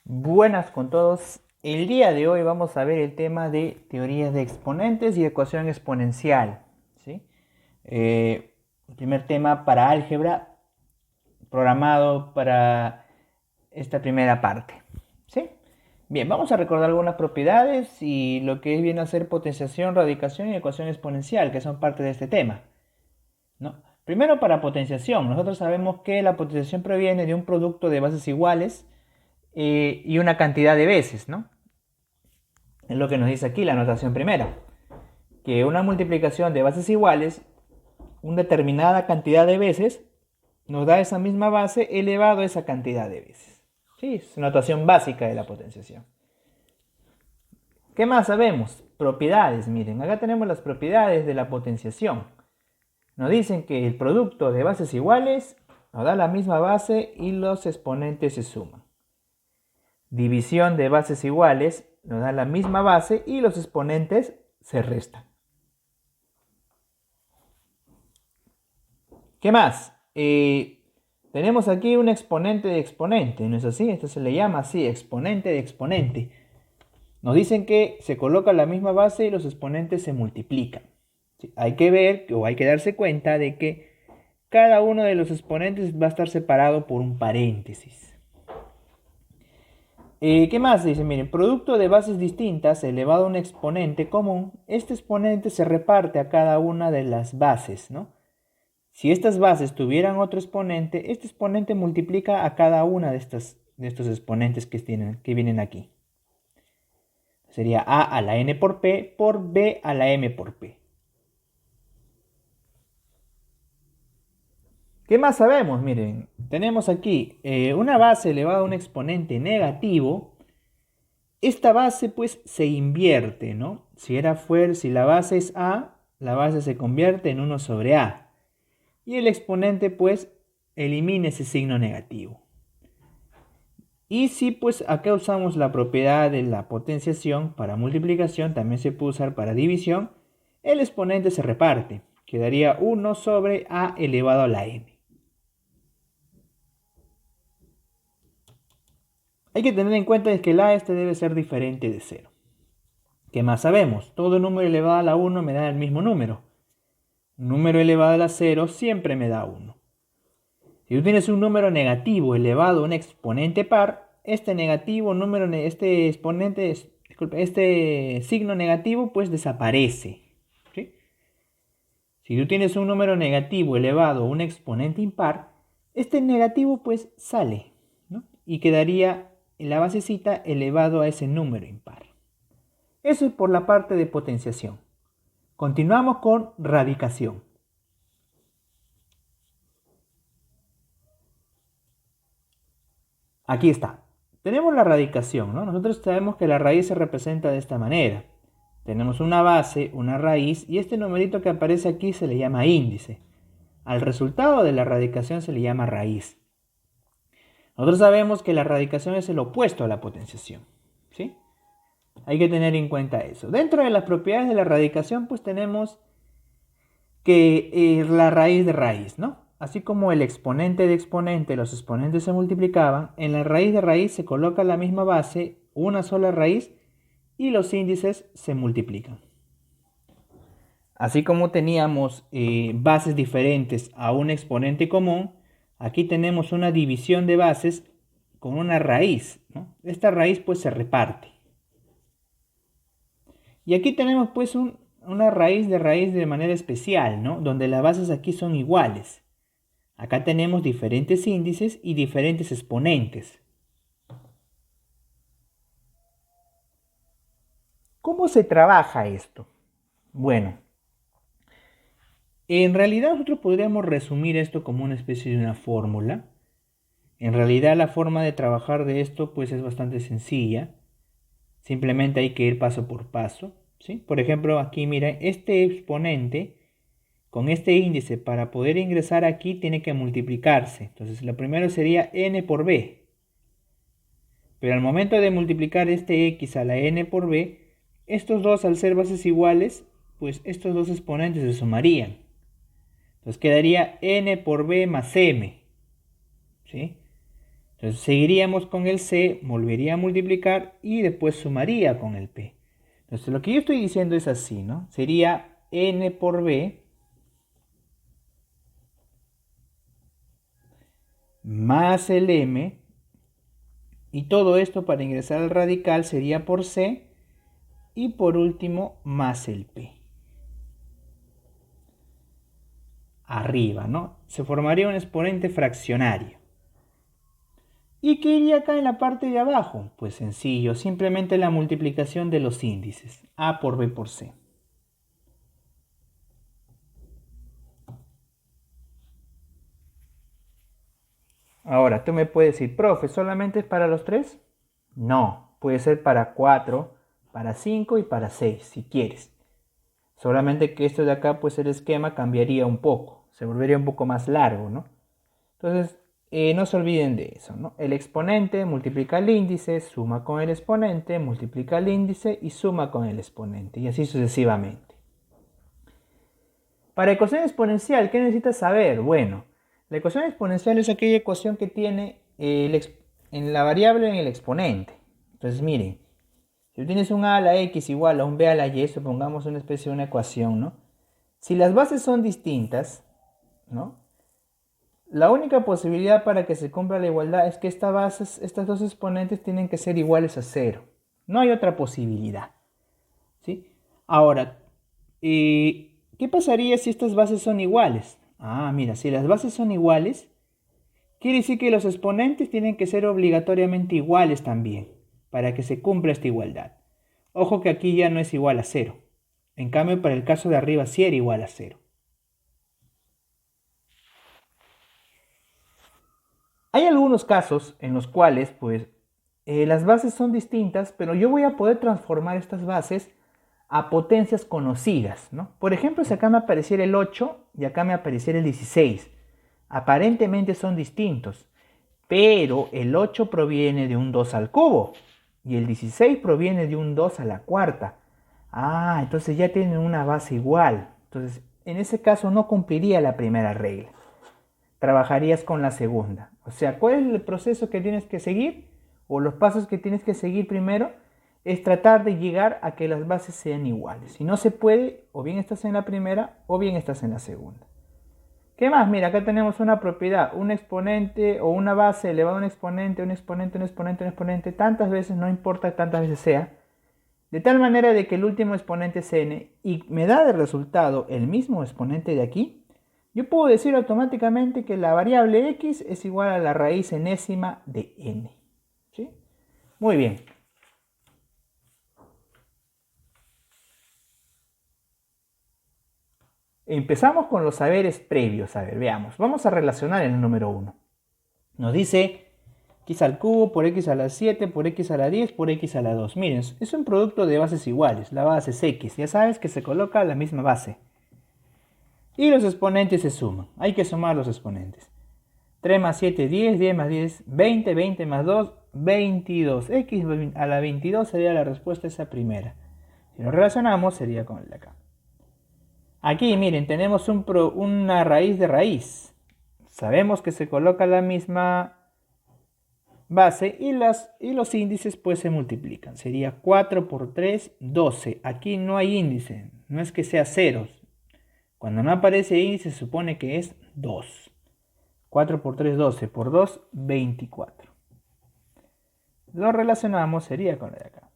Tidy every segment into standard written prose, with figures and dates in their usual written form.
Buenas con todos. El día de hoy vamos a ver el tema de teorías de exponentes y ecuación exponencial. ¿Sí? El primer tema para álgebra programado para esta primera parte. ¿Sí? Bien, vamos a recordar algunas propiedades y lo que viene a ser potenciación, radicación y ecuación exponencial, que son parte de este tema, ¿no? Primero, para potenciación, nosotros sabemos que la potenciación proviene de un producto de bases iguales y una cantidad de veces, ¿no? Es lo que nos dice aquí la notación primera, que una multiplicación de bases iguales, una determinada cantidad de veces, nos da esa misma base elevado a esa cantidad de veces. Sí, es notación básica de la potenciación. ¿Qué más sabemos? Propiedades, miren, acá tenemos las propiedades de la potenciación. Nos dicen que el producto de bases iguales nos da la misma base y los exponentes se suman. División de bases iguales nos da la misma base y los exponentes se restan. ¿Qué más? Tenemos aquí un exponente de exponente, ¿no es así? Esto se le llama así, exponente de exponente. Nos dicen que se coloca la misma base y los exponentes se multiplican. ¿Sí? Hay que ver o hay que darse cuenta de que cada uno de los exponentes va a estar separado por un paréntesis. ¿Qué más? Dice, miren, producto de bases distintas elevado a un exponente común, este exponente se reparte a cada una de las bases, ¿no? Si estas bases tuvieran otro exponente, este exponente multiplica a cada una de estos exponentes que vienen aquí. Sería a a la n por p por b a la m por p. ¿Qué más sabemos? Miren, tenemos aquí una base elevada a un exponente negativo. Esta base pues se invierte, ¿no? Si la base es a, la base se convierte en 1 sobre a. Y el exponente pues elimina ese signo negativo. Y si pues acá usamos la propiedad de la potenciación para multiplicación, también se puede usar para división, el exponente se reparte. Quedaría 1 sobre a elevado a la m. Hay que tener en cuenta que el a debe ser diferente de 0. ¿Qué más sabemos? Todo número elevado a la 1 me da el mismo número. Un número elevado a la 0 siempre me da 1. Si tú tienes un número negativo elevado a un exponente par, este signo negativo pues desaparece. ¿Sí? Si tú tienes un número negativo elevado a un exponente impar, este negativo pues sale, ¿no? Y quedaría en la basecita elevado a ese número impar. Eso es por la parte de potenciación. Continuamos con radicación. Aquí está. Tenemos la radicación, ¿no? Nosotros sabemos que la raíz se representa de esta manera. Tenemos una base, una raíz, y este numerito que aparece aquí se le llama índice. Al resultado de la radicación se le llama raíz. Nosotros sabemos que la radicación es el opuesto a la potenciación, ¿sí? Hay que tener en cuenta eso. Dentro de las propiedades de la radicación, pues tenemos que la raíz de raíz, ¿no? Así como el exponente de exponente, los exponentes se multiplicaban, en la raíz de raíz se coloca la misma base, una sola raíz, y los índices se multiplican. Así como teníamos bases diferentes a un exponente común, aquí tenemos una división de bases con una raíz, ¿no? Esta raíz pues se reparte. Y aquí tenemos pues una raíz de manera especial, ¿no? Donde las bases aquí son iguales. Acá tenemos diferentes índices y diferentes exponentes. ¿Cómo se trabaja esto? Bueno, en realidad nosotros podríamos resumir esto como una especie de una fórmula. En realidad la forma de trabajar de esto pues es bastante sencilla. Simplemente hay que ir paso por paso, ¿sí? Por ejemplo, aquí miren, este exponente con este índice para poder ingresar aquí tiene que multiplicarse. Entonces lo primero sería n por b. Pero al momento de multiplicar este x a la n por b, estos dos al ser bases iguales, pues estos dos exponentes se sumarían. Entonces quedaría n por b más m, ¿sí? Entonces seguiríamos con el C, volvería a multiplicar y después sumaría con el P. Entonces lo que yo estoy diciendo es así, ¿no? Sería N por B más el M, y todo esto para ingresar al radical sería por C, y por último más el P. Arriba, ¿no? Se formaría un exponente fraccionario. ¿Y qué iría acá en la parte de abajo? Pues sencillo, simplemente la multiplicación de los índices, A por B por C. Ahora, tú me puedes decir, profe, ¿solamente es para los 3? No, puede ser para 4, para 5 y para 6, si quieres. Solamente que esto de acá, pues el esquema cambiaría un poco, se volvería un poco más largo, ¿no? Entonces, no se olviden de eso, ¿no? El exponente multiplica el índice, suma con el exponente, multiplica el índice y suma con el exponente, y así sucesivamente. Para ecuación exponencial, ¿qué necesitas saber? Bueno, la ecuación exponencial es aquella ecuación que tiene en la variable en el exponente. Entonces, miren, si tú tienes un a a la x igual a un b a la y, supongamos una especie de una ecuación, ¿no? Si las bases son distintas, ¿no? La única posibilidad para que se cumpla la igualdad es que estas dos exponentes tienen que ser iguales a 0. No hay otra posibilidad, ¿sí? Ahora, ¿qué pasaría si estas bases son iguales? Ah, mira, si las bases son iguales, quiere decir que los exponentes tienen que ser obligatoriamente iguales también, para que se cumpla esta igualdad. Ojo que aquí ya no es igual a 0. En cambio, para el caso de arriba sí era igual a 0. Hay algunos casos en los cuales, pues, las bases son distintas, pero yo voy a poder transformar estas bases a potencias conocidas, ¿no? Por ejemplo, si acá me apareciera el 8 y acá me apareciera el 16, aparentemente son distintos, pero el 8 proviene de un 2 al cubo y el 16 proviene de un 2 a la cuarta. Ah, entonces ya tienen una base igual. Entonces, en ese caso no cumpliría la primera regla. Trabajarías con la segunda. O sea, ¿cuál es el proceso que tienes que seguir? O los pasos que tienes que seguir primero es tratar de llegar a que las bases sean iguales. Si no se puede, o bien estás en la primera o bien estás en la segunda. ¿Qué más? Mira, acá tenemos una propiedad, un exponente o una base elevado a un exponente, un exponente, un exponente, un exponente, tantas veces, no importa tantas veces sea, de tal manera de que el último exponente es n y me da de resultado el mismo exponente de aquí. Yo puedo decir automáticamente que la variable x es igual a la raíz enésima de n. ¿Sí? Muy bien. Empezamos con los saberes previos. A ver, veamos. Vamos a relacionar el número 1. Nos dice x al cubo por x a la 7 por x a la 10 por x a la 2. Miren, es un producto de bases iguales. La base es x. Ya sabes que se coloca la misma base. Y los exponentes se suman. Hay que sumar los exponentes. 3 más 7, 10, 10 más 10, 20, 20 más 2, 22. X a la 22 sería la respuesta a esa primera. Si lo relacionamos, sería con el de acá. Aquí, miren, tenemos una raíz de raíz. Sabemos que se coloca la misma base y los índices pues se multiplican. Sería 4 por 3, 12. Aquí no hay índice, no es que sea ceros. Cuando no aparece índice se supone que es 2. 4 por 3, 12. Por 2, 24. Lo relacionamos, sería con el de acá.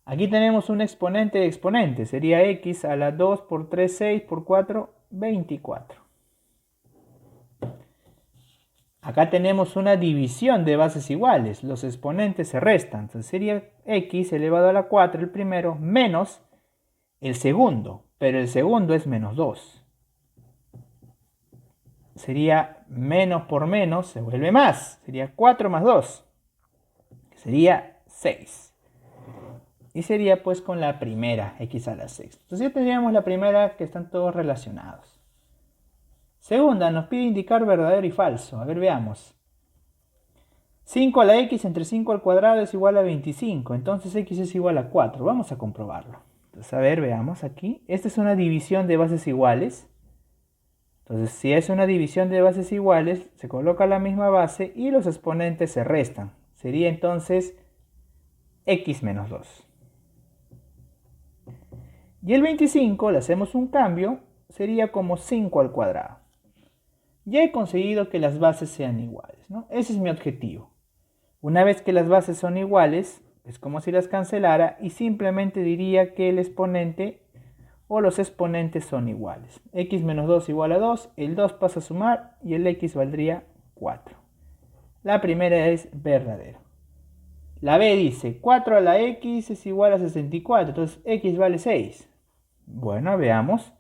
Aquí tenemos un exponente de exponente. Sería x a la 2 por 3, 6 por 4, 24. Acá tenemos una división de bases iguales. Los exponentes se restan. Entonces sería x elevado a la 4, el primero, menos el segundo. Pero el segundo es menos 2. Sería menos por menos, se vuelve más. Sería 4 más 2. Sería 6. Y sería pues con la primera, x a la 6. Entonces ya tendríamos la primera que están todos relacionados. Segunda, nos pide indicar verdadero y falso. A ver, veamos. 5 a la x entre 5 al cuadrado es igual a 25. Entonces x es igual a 4. Vamos a comprobarlo. Entonces, a ver, veamos aquí. Esta es una división de bases iguales. Entonces, si es una división de bases iguales, se coloca la misma base y los exponentes se restan. Sería entonces x menos 2. Y el 25, le hacemos un cambio, sería como 5 al cuadrado. Ya he conseguido que las bases sean iguales, ¿no? Ese es mi objetivo. Una vez que las bases son iguales, es como si las cancelara y simplemente diría que el exponente o los exponentes son iguales. X menos 2 igual a 2, el 2 pasa a sumar y el X valdría 4. La primera es verdadero. La B dice 4 a la X es igual a 64, entonces X vale 6. Bueno, veamos.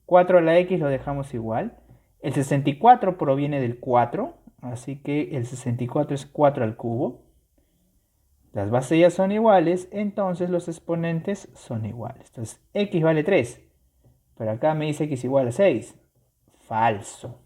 4 a la X lo dejamos igual. El 64 proviene del 4, así que el 64 es 4 al cubo. Las bases ya son iguales, entonces los exponentes son iguales. Entonces, x vale 3. Pero acá me dice x igual a 6. Falso.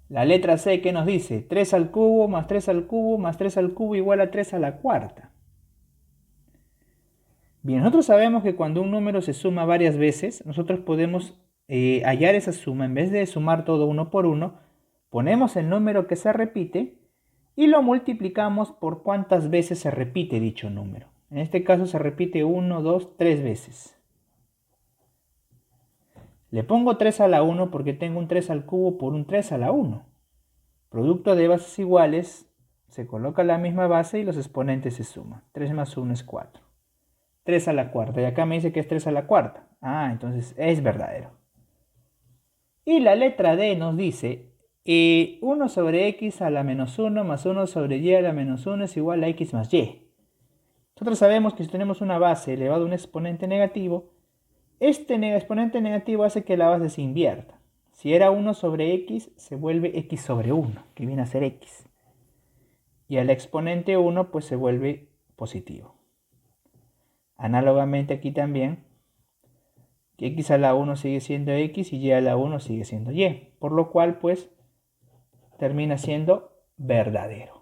La letra C, ¿qué nos dice? 3 al cubo más 3 al cubo más 3 al cubo igual a 3 a la cuarta. Bien, nosotros sabemos que cuando un número se suma varias veces, nosotros podemos hallar esa suma. En vez de sumar todo uno por uno, ponemos el número que se repite y lo multiplicamos por cuántas veces se repite dicho número. En este caso se repite 1, 2, 3 veces. Le pongo 3 a la 1 porque tengo un 3 al cubo por un 3 a la 1. Producto de bases iguales, se coloca la misma base y los exponentes se suman. 3 más 1 es 4. 3 a la cuarta. Y acá me dice que es 3 a la cuarta. Ah, entonces es verdadero. Y la letra D nos dice 1 sobre x a la menos 1 más 1 sobre y a la menos 1 es igual a x más y. Nosotros sabemos que si tenemos una base elevada a un exponente negativo, este exponente negativo hace que la base se invierta. Si era 1 sobre x, se vuelve x sobre 1, que viene a ser x. Y al exponente 1, pues se vuelve positivo. Análogamente aquí también, que x a la 1 sigue siendo x y y a la 1 sigue siendo y. Por lo cual, pues, termina siendo verdadero.